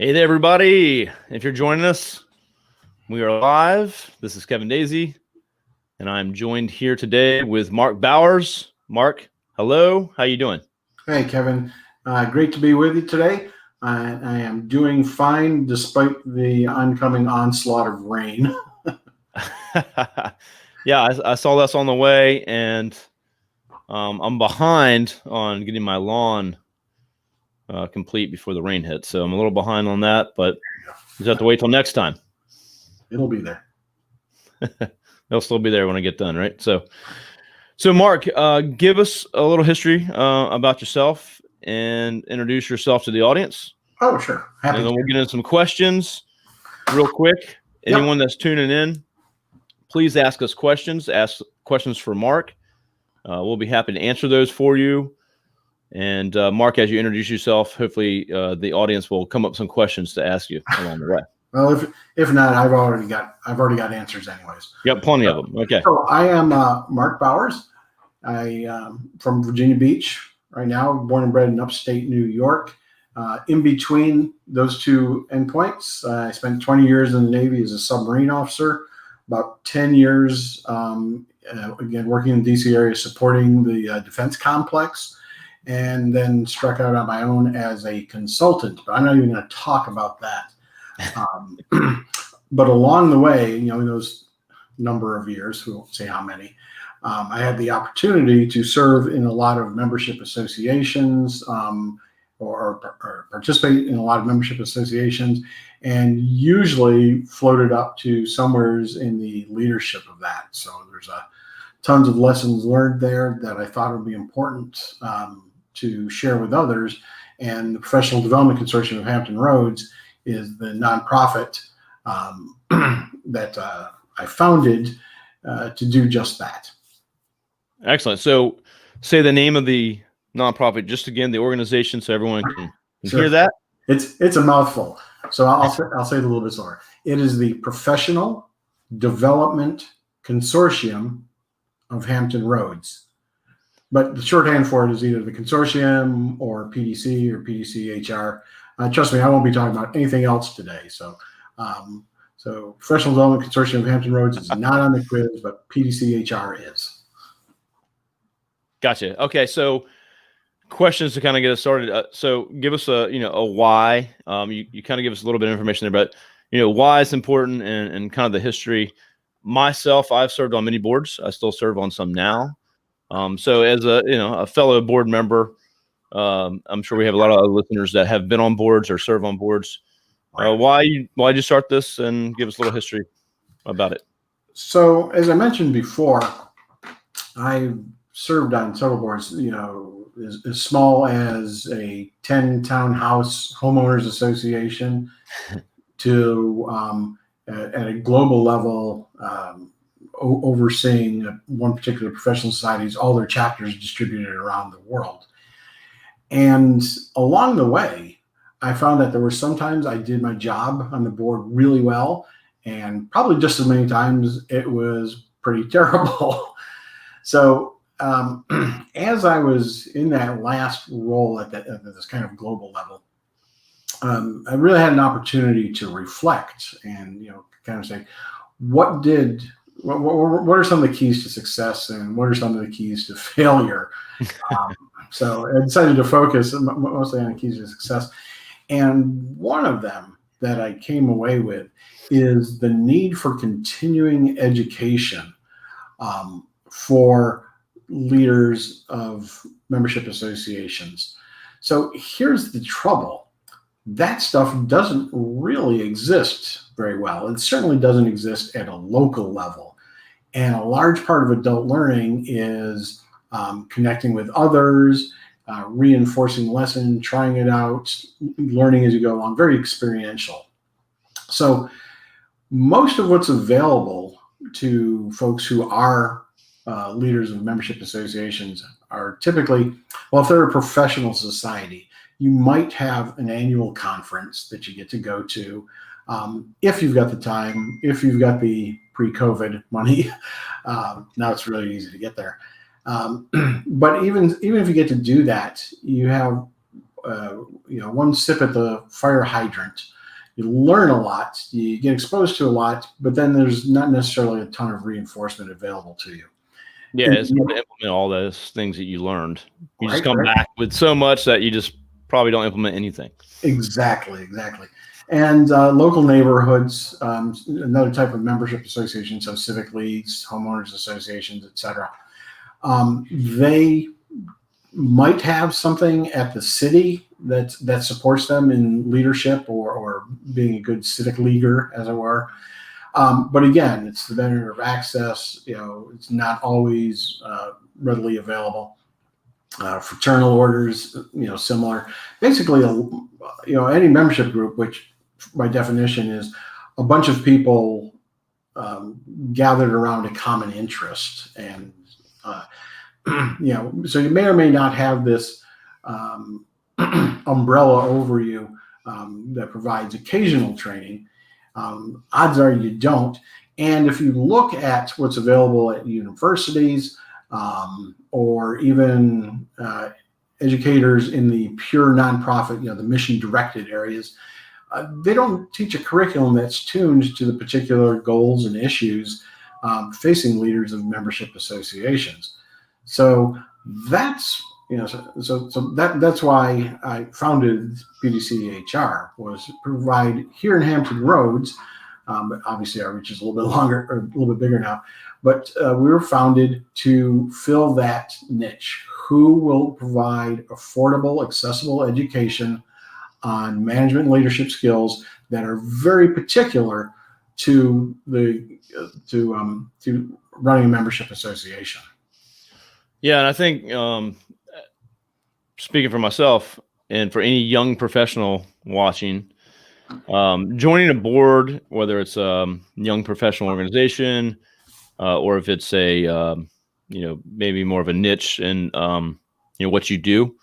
Hey there, everybody. If you're joining us, we are live. This is Kevin Daisy, and I'm joined here today with Mark Bowers. Mark, hello. How you doing? Hey, Kevin. Great to be with you today. I am doing fine despite the oncoming onslaught of rain. Yeah, I saw that's on the way, and I'm behind on getting my lawn complete before the rain hits. So I'm a little behind on that, but you just have to wait till next time. It'll be there. They'll still be there when I get done, right? So Mark, give us a little history about yourself and introduce yourself to the audience. Oh, sure. And then we'll get into some questions real quick. Anyone that's tuning in, please ask us questions. Ask questions for Mark. We'll be happy to answer those for you. And Mark, as you introduce yourself, hopefully the audience will come up with some questions to ask you along the way. Well, if not, I've already got answers anyways. Yep, plenty of them. Okay. So I am Mark Bowers. I from Virginia Beach right now, born and bred in upstate New York. In between those two endpoints, I spent 20 years in the Navy as a submarine officer, about 10 years, again, working in the DC area, supporting the defense complex, and then struck out on my own as a consultant. But I'm not even going to talk about that. But along the way, in those number of years, we won't say how many, I had the opportunity to serve in a lot of membership associations, or participate in a lot of membership associations, and usually floated up to somewheres in the leadership of that. So there's tons of lessons learned there that I thought would be important to share with others. And the Professional Development Consortium of Hampton Roads is the nonprofit that I founded to do just that. Excellent. So say the name of the nonprofit, just again, the organization, so everyone can Sure. hear that. It's a mouthful. So I'll say it a little bit slower. It is the Professional Development Consortium of Hampton Roads. But the shorthand for it is either the consortium or PDC or PDCHR. Trust me, I won't be talking about anything else today. So Professional Development Consortium of Hampton Roads is not on the quiz, but PDCHR is. Gotcha. Okay, so questions to kind of get us started. So give us a why. You kind of give us a little bit of information there, but why it's important and kind of the history. Myself, I've served on many boards. I still serve on some now. So as a fellow board member, I'm sure we have a lot of other listeners that have been on boards or serve on boards. Why'd you start this, and give us a little history about it? So as I mentioned before, I served on several boards, as small as a 10 townhouse homeowners association to at a global level, overseeing one particular professional societies, all their chapters distributed around the world. And along the way, I found that there were sometimes I did my job on the board really well, and probably just as many times it was pretty terrible. So as I was in that last role at this kind of global level, I really had an opportunity to reflect and kind of say, what are some of the keys to success, and what are some of the keys to failure? So I decided to focus mostly on the keys to success. And one of them that I came away with is the need for continuing education for leaders of membership associations. So here's the trouble. That stuff doesn't really exist very well. It certainly doesn't exist at a local level. And a large part of adult learning is connecting with others, reinforcing the lesson, trying it out, learning as you go along, very experiential. So most of what's available to folks who are leaders of membership associations are typically, well, if they're a professional society, you might have an annual conference that you get to go to. If you've got the time, if you've got the pre-COVID money, now it's really easy to get there. But even if you get to do that, you have one sip at the fire hydrant. You learn a lot, you get exposed to a lot, but then there's not necessarily a ton of reinforcement available to you. Yeah, it's hard to implement all those things that you learned. You just Right, come back with so much that you just probably don't implement anything. Exactly. And local neighborhoods, another type of membership association, so civic leagues, homeowners associations, etc. They might have something at the city that supports them in leadership or being a good civic leaguer, as it were. But again, it's the barrier of access. It's not always readily available. Fraternal orders, similar. Basically, any membership group, which by definition is a bunch of people gathered around a common interest, and so you may or may not have this umbrella over you that provides occasional training. Odds are you don't. And if you look at what's available at universities or even educators in the pure nonprofit, the mission-directed areas, they don't teach a curriculum that's tuned to the particular goals and issues facing leaders of membership associations. So that's that's why I founded PDCHR, was to provide here in Hampton Roads. But obviously our reach is a little bit longer, or a little bit bigger now. But we were founded to fill that niche. Who will provide affordable, accessible education on management and leadership skills that are very particular to running a membership association? Yeah, and I think speaking for myself and for any young professional watching, joining a board, whether it's a young professional organization or if it's a maybe more of a niche in what you do,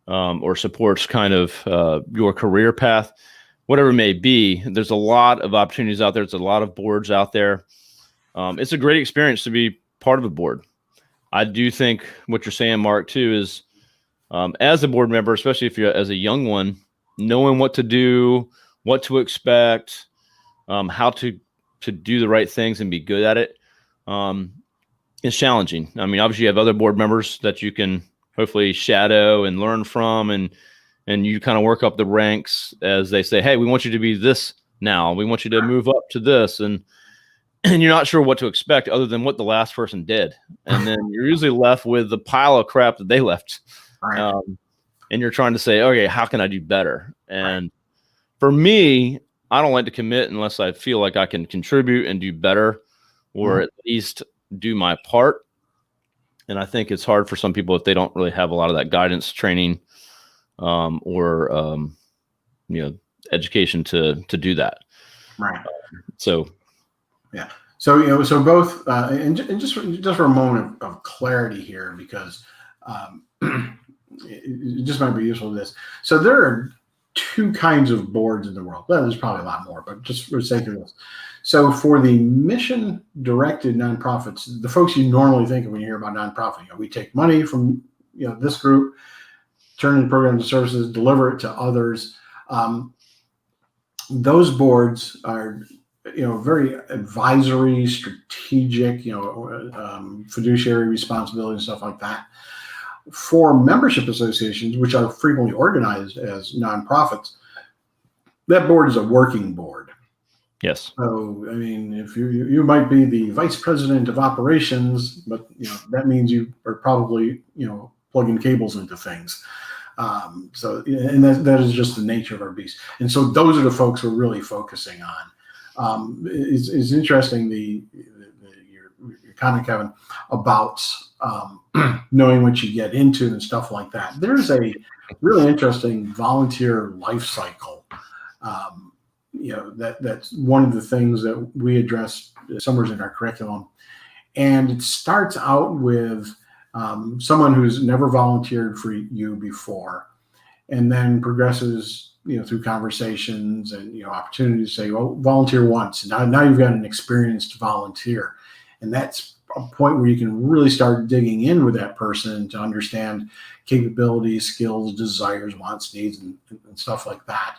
or supports kind of your career path, whatever it may be, there's a lot of opportunities out there. There's a lot of boards out there. It's a great experience to be part of a board. I do think what you're saying, Mark, too, is as a board member, especially if you're as a young one, knowing what to do, what to expect, how to do the right things and be good at it, is challenging. I mean, obviously you have other board members that you can hopefully shadow and learn from, and you kind of work up the ranks as they say, hey, we want you to be this now. We want you to move up to this. And you're not sure what to expect other than what the last person did. And then you're usually left with the pile of crap that they left. Right. And you're trying to say, okay, how can I do better? And for me, I don't like to commit unless I feel like I can contribute and do better, or at least do my part. And I think it's hard for some people if they don't really have a lot of that guidance training or education to do that. Right. So both, and just for a moment of clarity here, because it just might be useful to this. So there are two kinds of boards in the world. Well, there's probably a lot more, but just for the sake of this. So for the mission-directed nonprofits, the folks you normally think of when you hear about nonprofit, we take money from this group, turn in programs and services, deliver it to others. Those boards are very advisory, strategic, fiduciary responsibility and stuff like that. For membership associations, which are frequently organized as nonprofits, that board is a working board. Yes. So, I mean, if you might be the vice president of operations, but that means you are probably plugging cables into things. And that is just the nature of our beast. And so those are the folks we're really focusing on. It's interesting your comment, Kevin, about knowing what you get into and stuff like that. There's a really interesting volunteer life cycle. That's one of the things that we address somewhere in our curriculum. And it starts out with someone who's never volunteered for you before, and then progresses through conversations and opportunities to say, well, volunteer once. Now you've got an experienced volunteer. And that's a point where you can really start digging in with that person to understand capabilities, skills, desires, wants, needs, and stuff like that.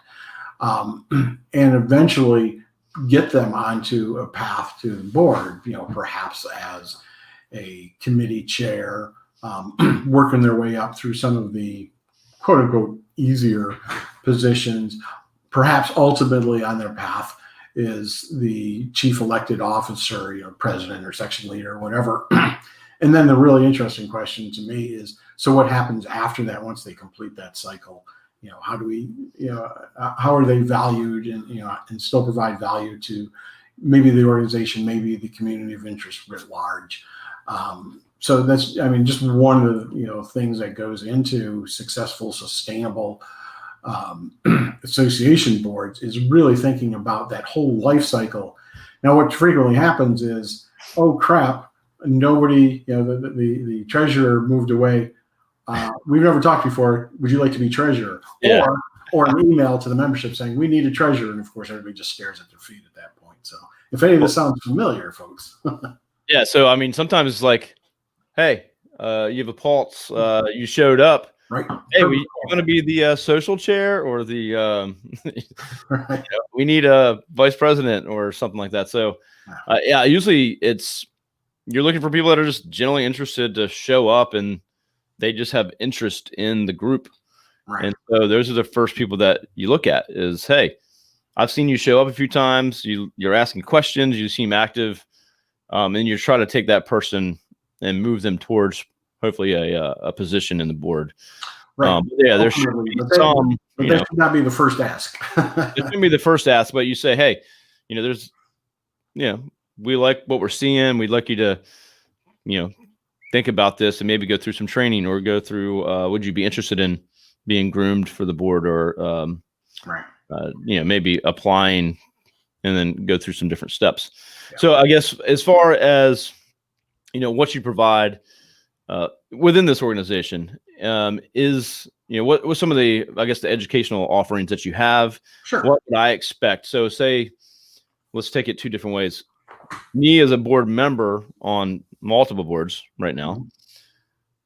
And eventually get them onto a path to the board, perhaps as a committee chair, working their way up through some of the quote unquote easier positions. Perhaps ultimately on their path is the chief elected officer, president or section leader or whatever. And then the really interesting question to me is, so what happens after that once they complete that cycle? How do we, how are they valued and still provide value to maybe the organization, maybe the community of interest writ large? So that's, just one of the, things that goes into successful, sustainable association boards is really thinking about that whole life cycle. Now, what frequently happens is, oh crap, nobody, the treasurer moved away. We've never talked before. Would you like to be treasurer? Yeah. Or an email to the membership saying we need a treasurer, and of course everybody just stares at their feet at that point. So, if any of this sounds familiar, folks. Yeah. So sometimes it's like, hey, you have a pulse. You showed up. Right. Hey, you want to be the social chair or the right. we need a vice president or something like that. So usually you're looking for people that are just generally interested to show up, and they just have interest in the group. Right. And so those are the first people that you look at is, hey, I've seen you show up a few times. You're asking questions. You seem active, and you're trying to take that person and move them towards hopefully a position in the board. Right. There should be some. But that should not be the first ask. It's going to be the first ask, but you say, hey, there's, we like what we're seeing. We'd like you to, think about this and maybe go through some training or go through. Would you be interested in being groomed for the board or, right. Maybe applying and then go through some different steps. Yeah. So I guess as far as, what you provide within this organization is, what some of the, I guess, the educational offerings that you have. Sure. What would I expect? So say, let's take it two different ways. Me as a board member on multiple boards right now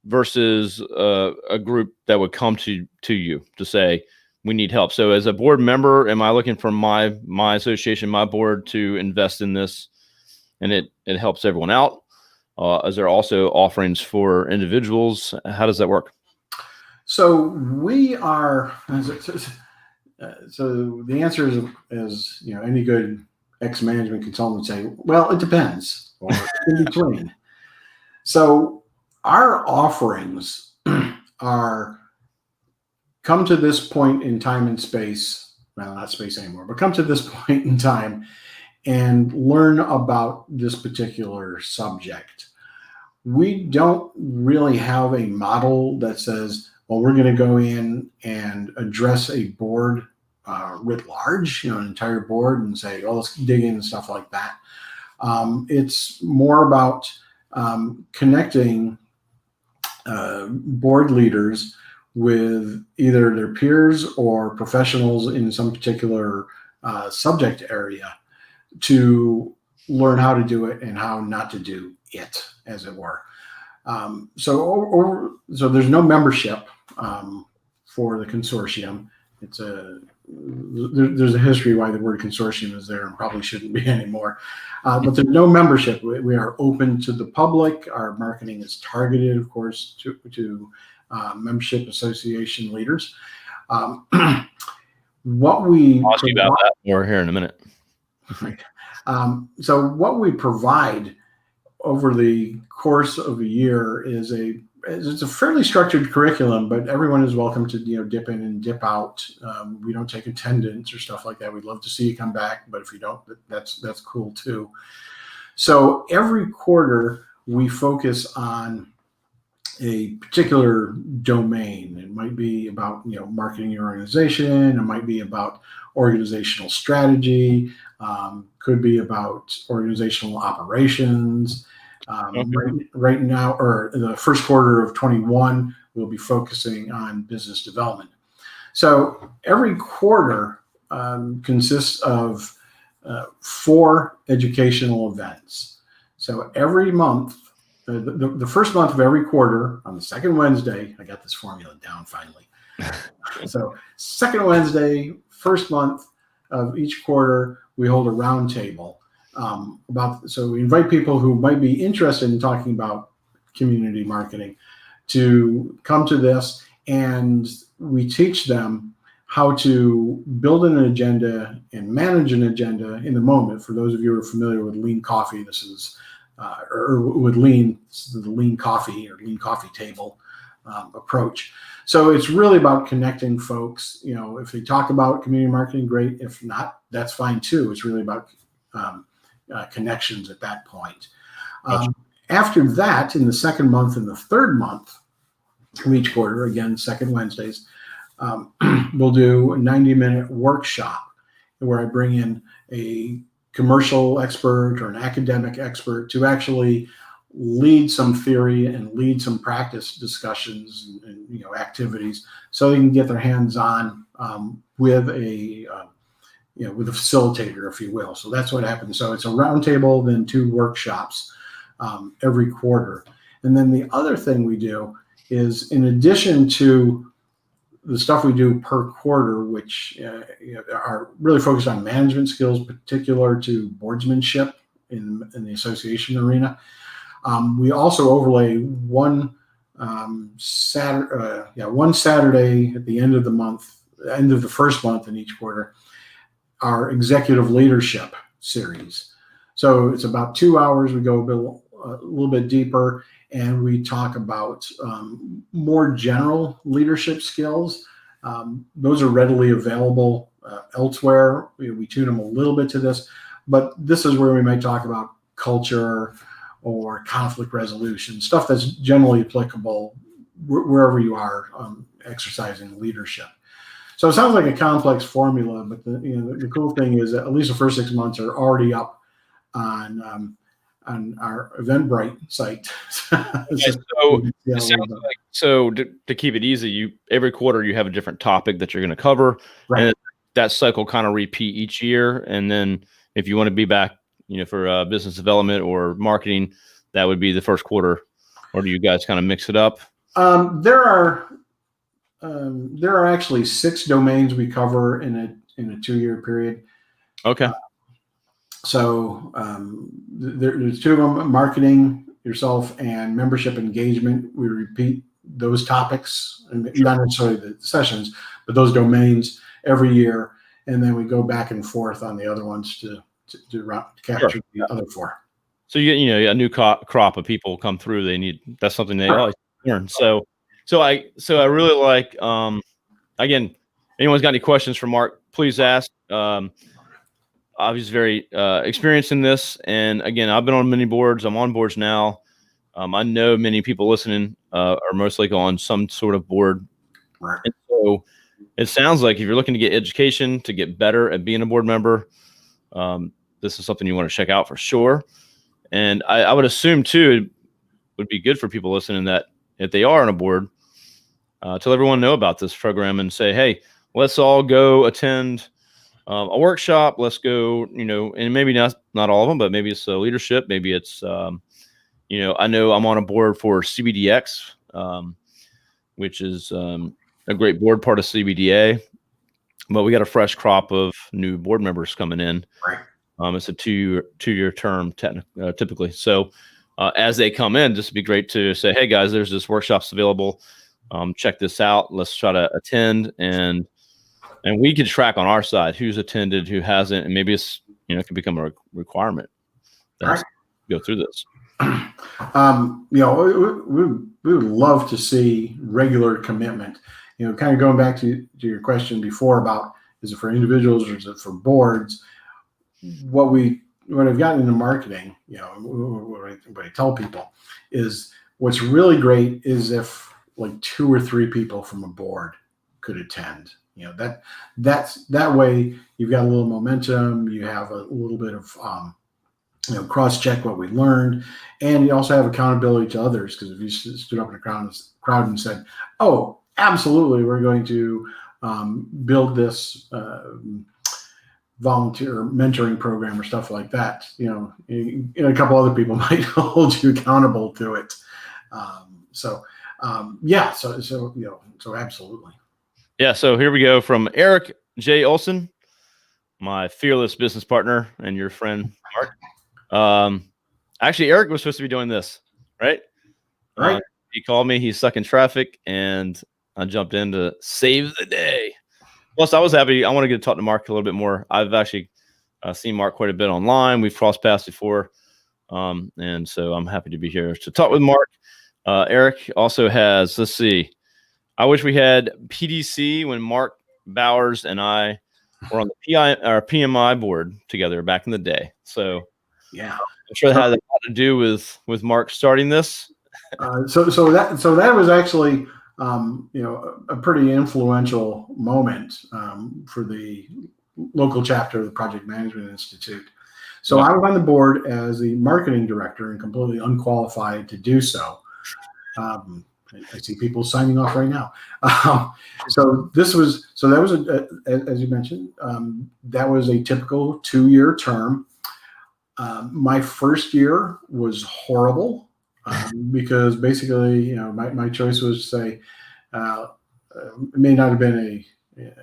versus a group that would come to you to say, we need help. So as a board member, am I looking for my association, my board to invest in this and it helps everyone out? Is there also offerings for individuals? How does that work? So we are, so the answer is any good ex-management consultant would say, well, it depends, or in between. So our offerings are come to this point in time and space, well, not space anymore, but come to this point in time and learn about this particular subject. We don't really have a model that says, well, we're going to go in and address a board writ large, an entire board, and say, oh, let's dig in and stuff like that. It's more about connecting board leaders with either their peers or professionals in some particular subject area to learn how to do it and how not to do it, as it were. So there's no membership for the consortium. There's a history why the word consortium is there and probably shouldn't be anymore. But there's no membership. We are open to the public. Our marketing is targeted, of course, to membership association leaders. I'll ask you about that more here in a minute. So what we provide over the course of a year is it's a fairly structured curriculum, but everyone is welcome to dip in and dip out. We don't take attendance or stuff like that. We'd love to see you come back, but if you don't, that's cool too. So every quarter we focus on a particular domain. It might be about marketing your organization. It might be about organizational strategy. Could be about organizational operations. Right now, or the first quarter of 21, we'll be focusing on business development. So every quarter consists of 4 educational events. So every month, the first month of every quarter, on the second Wednesday, I got this formula down finally. So second Wednesday, first month of each quarter, we hold a round table. So we invite people who might be interested in talking about community marketing to come to this, and we teach them how to build an agenda and manage an agenda in the moment. For those of you who are familiar with lean coffee, this is or with lean, this is the lean coffee or lean coffee table approach. So it's really about connecting folks. If they talk about community marketing, great. If not, that's fine too. It's really about connections at that point. After that, in the second month and the third month of each quarter, again, second Wednesdays, we'll do a 90-minute workshop where I bring in a commercial expert or an academic expert to actually lead some theory and lead some practice discussions and activities, so they can get their hands on with a facilitator, if you will. So that's what happens. So it's a roundtable, then 2 workshops every quarter. And then the other thing we do is, in addition to the stuff we do per quarter, which are really focused on management skills, particular to boardsmanship in the association arena, we also overlay one Saturday at the end of the month, end of the first month in each quarter, our executive leadership series. So it's about 2 hours. We go a little bit deeper, and we talk about more general leadership skills. Those are readily available elsewhere. We tune them a little bit to this, but this is where we might talk about culture or conflict resolution, stuff that's generally applicable wherever you are exercising leadership. So it sounds like a complex formula, but the cool thing is that at least the first 6 months are already up on our Eventbrite site. So to keep it easy, every quarter you have a different topic that you're going to cover, right? And that cycle kind of repeat each year. And then if you want to be back, for business development or marketing, that would be the first quarter. Or do you guys kind of mix it up? There are actually 6 domains we cover in a 2-year period. Okay. So there's 2 of them: marketing yourself and membership engagement. We repeat those topics, and not necessarily the sessions, but those domains every year, and then we go back and forth on the other ones to capture the other 4. So you get a new crop of people come through. That's something they always learn. So I really like. Again, anyone's got any questions for Mark, please ask. I was very experienced in this, and again, I've been on many boards. I'm on boards now. I know many people listening are most likely on some sort of board. Right. And so it sounds like if you're looking to get education, to get better at being a board member, this is something you want to check out for sure. And I would assume too, it would be good for people listening that if they are on a board, to let everyone know about this program and say, hey, let's all go attend a workshop. Let's go, and maybe not all of them, but maybe it's leadership. Maybe it's, I know I'm on a board for CBDX, which is a great board, part of CBDA, but we got a fresh crop of new board members coming in. Right. It's a two-year term typically. So as they come in, just be great to say, hey guys, there's this workshops available. Check this out. Let's try to attend, and we can track on our side who's attended, who hasn't, and maybe it's it can become a requirement to go through this. We would love to see regular commitment. Kind of going back to your question before about, is it for individuals or is it for boards? What I've gotten into marketing, what I tell people is, what's really great is if like 2 or 3 people from a board could attend. That way you've got a little momentum, you have a little bit of cross-check what we learned, and you also have accountability to others, because if you stood up in a crowd and said, oh, absolutely, we're going to build this volunteer mentoring program or stuff like that. A couple other people might hold you accountable to it. So absolutely. Yeah. So here we go from Eric J. Olson, my fearless business partner and your friend, Mark. Actually, Eric was supposed to be doing this, right? Right. He called me. He's stuck in traffic, and I jumped in to save the day. Plus, I was happy. I want to get to talk to Mark a little bit more. I've actually seen Mark quite a bit online. We've crossed paths before, and so I'm happy to be here to talk with Mark. Eric also has, let's see, I wish we had PDC when Mark Bowers and I were on the PMI board together back in the day. So yeah, I'm sure that had a lot to do with Mark starting this. So that was actually a pretty influential moment for the local chapter of the Project Management Institute. So I was on the board as the marketing director and completely unqualified to do so. I see people signing off right now. So that was as you mentioned, that was a typical 2-year term. My first year was horrible because basically, my choice was to say, it may not have been a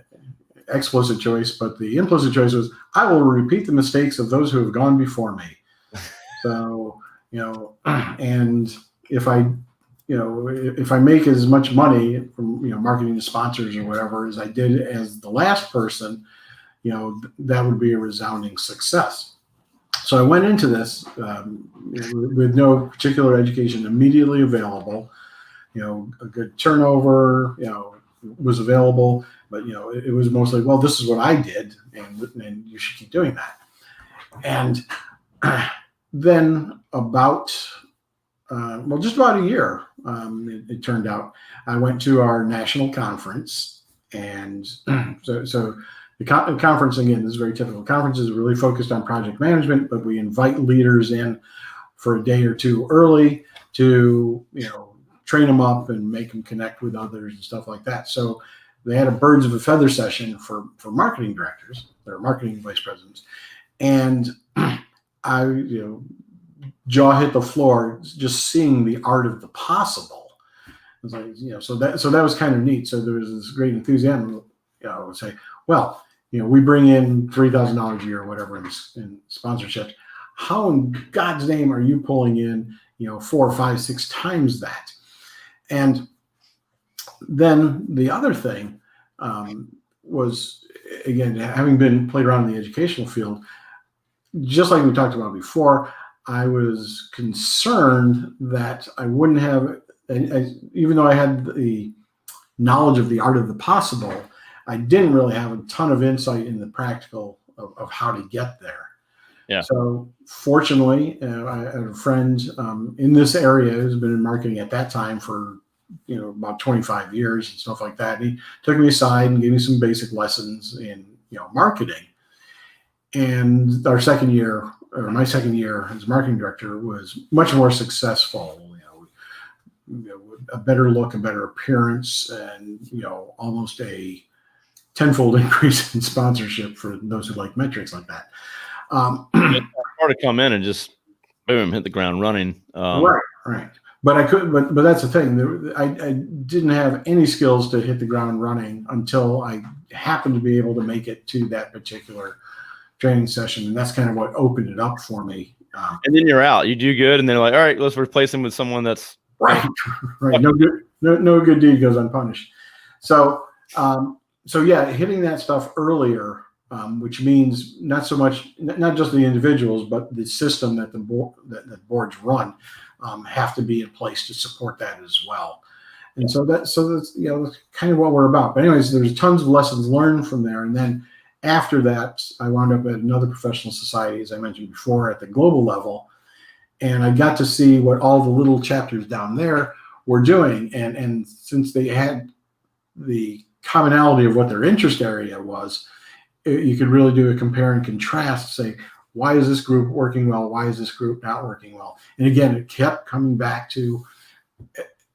explicit choice, but the implicit choice was, I will repeat the mistakes of those who have gone before me. So, and if I make as much money from, marketing to sponsors or whatever as I did as the last person, that would be a resounding success. So I went into this with no particular education immediately available. A good turnover, was available, but it was mostly, well, this is what I did, and you should keep doing that. And then just about a year, it turned out, I went to our national conference, and so the conference, again, this is very typical. Conference is really focused on project management, but we invite leaders in for a day or two early to, train them up and make them connect with others and stuff like that. So they had a birds of a feather session for marketing directors, or marketing vice presidents. And I, jaw hit the floor just seeing the art of the possible. It was like, so that was kind of neat. So there was this great enthusiasm. I would say, well, we bring in $3,000 a year or whatever in sponsorships. How in God's name are you pulling in, 4, 5, 6 times that? And then the other thing was, again, having played around in the educational field, just like we talked about before, I was concerned that I wouldn't have, even though I had the knowledge of the art of the possible, I didn't really have a ton of insight in the practical of how to get there. Yeah. So fortunately, I had a friend in this area who's been in marketing at that time for about 25 years and stuff like that. And he took me aside and gave me some basic lessons in marketing. And my second year as marketing director was much more successful. A better look, a better appearance, and almost a tenfold increase in sponsorship for those who like metrics like that. It's hard to come in and just boom, hit the ground running. Right. But I could, but that's the thing. I didn't have any skills to hit the ground running until I happened to be able to make it to that particular training session, and that's kind of what opened it up for me. And then you're out. You do good, and then like, all right, let's replace him with someone that's right. No good deed goes unpunished. So hitting that stuff earlier, which means not so much, not just the individuals, but the system that the boards run have to be in place to support that as well. And so that's kind of what we're about. But anyways, there's tons of lessons learned from there. And then after that, I wound up at another professional society, as I mentioned before, at the global level. And I got to see what all the little chapters down there were doing. And since they had the commonality of what their interest area was, you could really do a compare and contrast, say, why is this group working well? Why is this group not working well? And again, it kept coming back to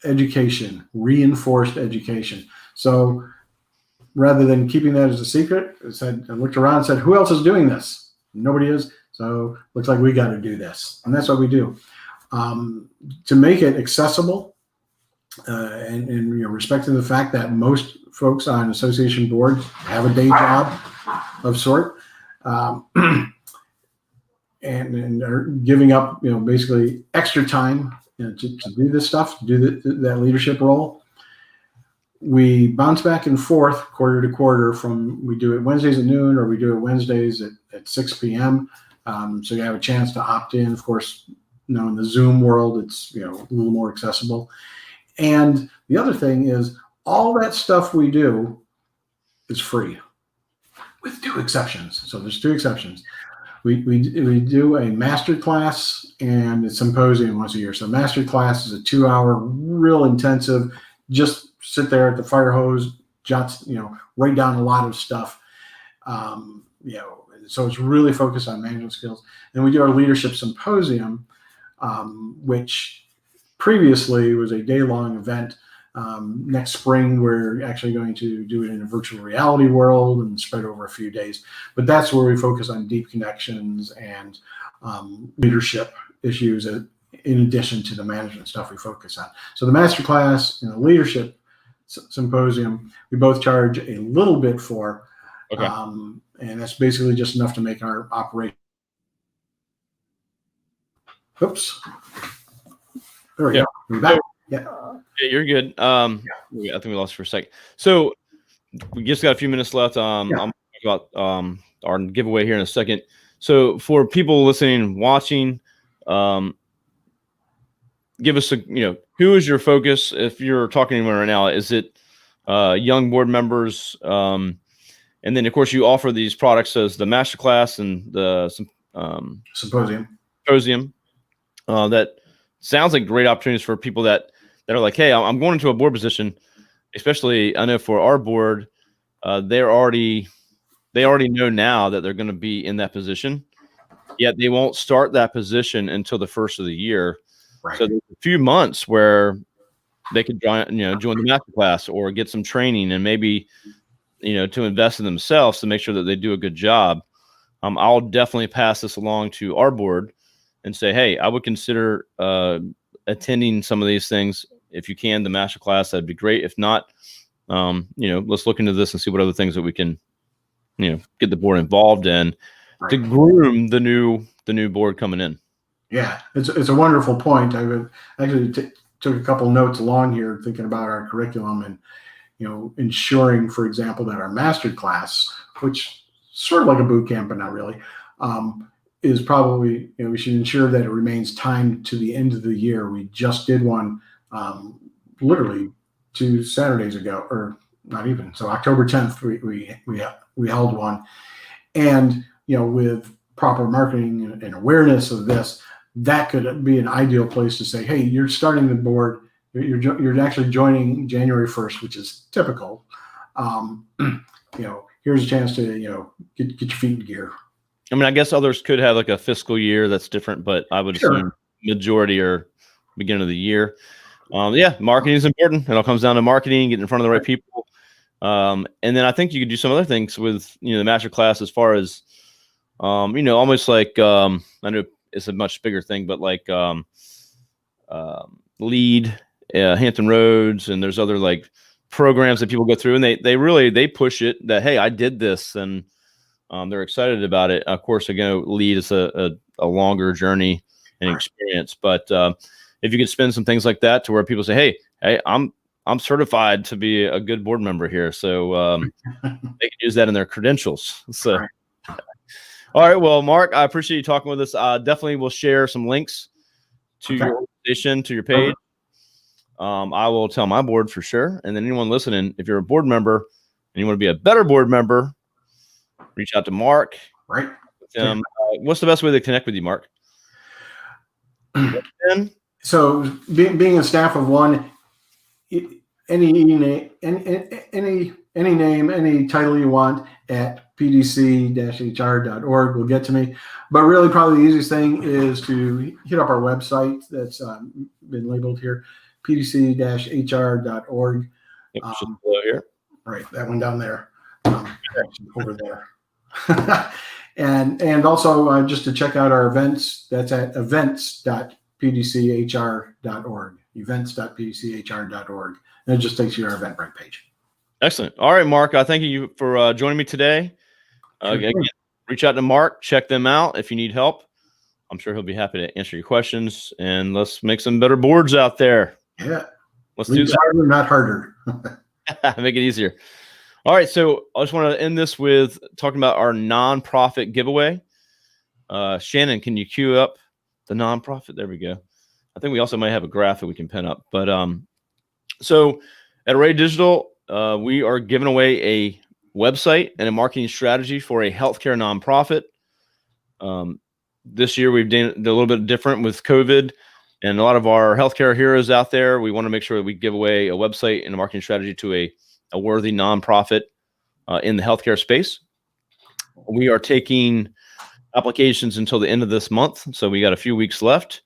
education, reinforced education. So rather than keeping that as a secret, I looked around and said, who else is doing this? Nobody is. So looks like we got to do this. And that's what we do. To make it accessible and respecting the fact that most folks on association boards have a day job of sort, and are giving up, basically extra time to do this stuff, to do that leadership role. We bounce back and forth quarter to quarter we do it Wednesdays at noon, or we do it Wednesdays at 6 p.m. So you have a chance to opt in. Of course, in the Zoom world, it's, a little more accessible. And the other thing is all that stuff we do is free, with 2 exceptions. So there's 2 exceptions. We do a master class and a symposium once a year. So master class is a 2-hour, real intensive, just sit there at the fire hose, write down a lot of stuff. So it's really focused on management skills. And we do our leadership symposium, which previously was a day-long event. Next spring, we're actually going to do it in a virtual reality world and spread over a few days. But that's where we focus on deep connections and leadership issues in addition to the management stuff we focus on. So the masterclass and the leadership symposium, we both charge a little bit for. Okay. And that's basically just enough to make our operation. Oops. There we go. We're back. Yeah. Yeah, you're good. I think we lost for a second. So we just got a few minutes left. I'm going to talk about our giveaway here in a second. So for people listening, watching, give us who is your focus? If you're talking to anyone right now, is it young board members? And then of course you offer these products as the masterclass and the symposium. That sounds like great opportunities for people that are like, hey, I'm going into a board position, especially I know for our board, they already know now that they're going to be in that position, yet they won't start that position until the first of the year. Right. So there's a few months where they could join the masterclass or get some training and maybe, to invest in themselves to make sure that they do a good job. I'll definitely pass this along to our board and say, hey, I would consider attending some of these things. If you can, the masterclass, that'd be great. If not, let's look into this and see what other things that we can, get the board involved in to groom the new board coming in. Yeah, it's a wonderful point. I would actually took a couple notes along here thinking about our curriculum and, ensuring, for example, that our master class, which sort of like a boot camp, but not really, is probably, we should ensure that it remains timed to the end of the year. We just did one literally 2 Saturdays ago, or not even. So October 10th, we held one. And, with proper marketing and awareness of this, that could be an ideal place to say, hey, you're starting the board. You're actually joining January 1st, which is typical. Here's a chance to, get your feet in gear. I mean, I guess others could have like a fiscal year that's different, but I would assume majority are beginning of the year. Marketing is important. It all comes down to marketing, getting in front of the right people. And then I think you could do some other things with, the master class as far as, almost like, I know it's a much bigger thing, but like LEAD, Hampton Roads, and there's other like programs that people go through, and they push it that, hey, I did this, and they're excited about it. Of course, again, LEAD is a longer journey and experience, but if you could spend some things like that to where people say, hey, I'm certified to be a good board member here, so they can use that in their credentials. So, all right, well, Mark, I appreciate you talking with us. Definitely will share some links to your organization, to your page. I will tell my board for sure. And then anyone listening, if you're a board member and you want to be a better board member, reach out to Mark. Right. What's the best way to connect with you, Mark? So being a staff of one, any name, any title you want at PDCHR.org will get to me. But really probably the easiest thing is to hit up our website that's been labeled here, PDCHR.org. Here. right, that one down there, over there. And also just to check out our events, that's at events.pdchr.org, events.pdchr.org. And it just takes you to our Eventbrite page. Excellent. All right, Mark, I thank you for joining me today. Again, reach out to Mark, check them out if you need help. I'm sure he'll be happy to answer your questions, and let's make some better boards out there. Yeah. Let's do that. Harder, not harder. Make it easier. All right. So I just want to end this with talking about our nonprofit giveaway. Shannon, can you cue up the nonprofit? There we go. I think we also might have a graphic we can pin up. But so at Array Digital, we are giving away a website and a marketing strategy for a healthcare nonprofit. This year we've done a little bit different with COVID and a lot of our healthcare heroes out there. We want to make sure that we give away a website and a marketing strategy to a worthy nonprofit in the healthcare space. We are taking applications until the end of this month, so we got a few weeks left.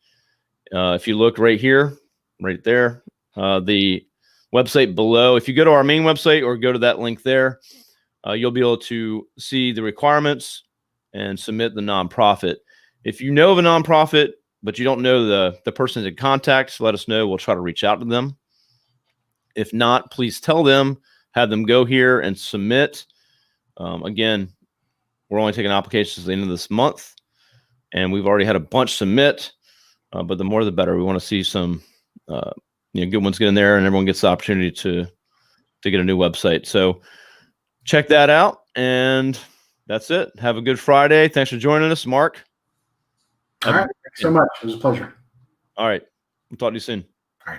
If you look right here, right there, the website below, if you go to our main website or go to that link there, you'll be able to see the requirements and submit the nonprofit. If you know of a nonprofit, but you don't know the person to contact, let us know. We'll try to reach out to them. If not, please tell them, have them go here and submit. Again, we're only taking applications at the end of this month, and we've already had a bunch submit, but the more the better. We want to see some good ones get in there, and everyone gets the opportunity to get a new website. So check that out, and that's it. Have a good Friday. Thanks for joining us, Mark. All right. Thanks so much. It was a pleasure. All right. We'll talk to you soon.